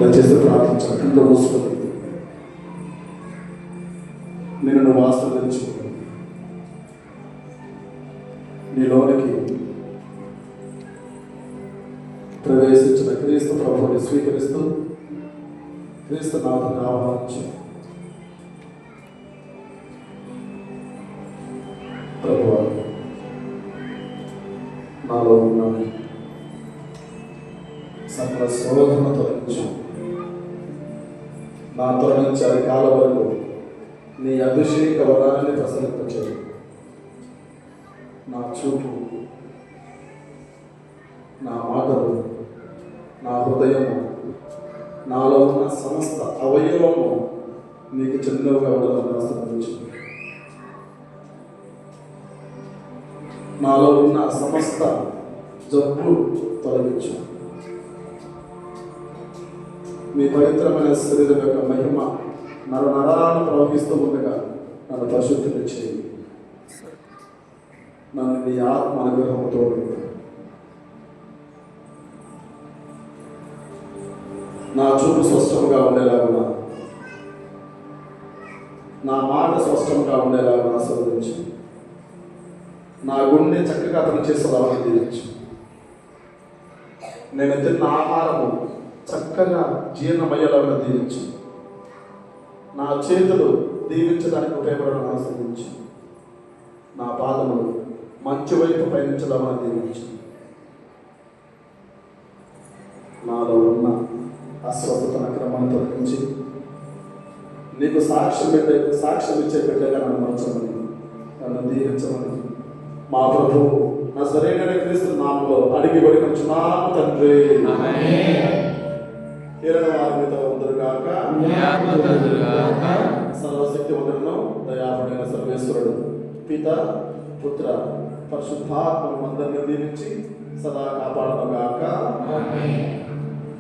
దయచేసి ప్రార్థించాలి. ఇంట్లో మూసుకొని నేను నువ్వు ఆశీర్వదించు, నీలోనికి ప్రవేశించిన క్రీస్తు ప్రభువుని స్వీకరిస్తూ క్రీస్తు నాథుని ఆహ్వానించు. ప్రభువా, నాలో ఉన్న సకల శోధన తొలగించు. నా తొల నుంచి అధికాల వరకు నీ అభిషేక వరాన్ని ప్రసరింపచేయు. నా చూపు, నా మాటలు, నా హృదయము, నాలో ఉన్న సమస్త అవయవము నీకు చెందినవిగా ఉండాలని ఆశీర్వదించు. నాలో ఉన్న సమస్త జబ్బు తొలగించు. మీ పవిత్రమైన శరీరం యొక్క మహిమ నరాలను ప్రవహిస్తూ ఉండగా నన్ను పరిశుద్ధిని చేయి. నన్ను నీ ఆత్మ అనుగ్రహంతో నా చూపు స్పష్టంగా ఉండేలాగా, నా మాట స్పష్టంగా ఉండేలాగా ఆశీర్వదించు. నా గుండె చక్కగా పనిచేసేలాగా దీవించు. నేను తిన్న ఆహారము చక్కగా జీర్ణమయ్యేలాగా దీవించు. నా చేతులు దీవించడానికి ఉపయోగపడడం ఆశీర్వదించు. నా పాదములు మంచి వైపు పయనించడానికి దీవించు. నాలో ఉన్న అస్వస్థతన క్రమాన్ని తొలగించి నీకు సాక్ష్యం ఇచ్చే బిడ్డగా నన్ను మార్చమని, నన్ను దీవించమని మా ప్రభువు నజరేయుడైన క్రీస్తు నామములో అడిగి వేడుకొనుచున్నాము తండ్రి. ఏలైన వారి మీద ఉందరుగాక. సర్వశక్తివంతుడును దయాళుడైన సర్వేశ్వరుడు పిత పుత్ర పరిశుద్ధాత్మ అందరినీ దీవించి సదా కాపాడనుగాక.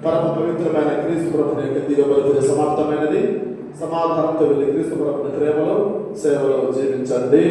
పరమ పవిత్రమైన క్రీస్తు ప్రభుని యొక్క దివ్య బలి సమాప్తమైనది. సమాధానంతో వెళ్ళి క్రీస్తు ప్రభుని ప్రేమలో సేవలో జీవించండి.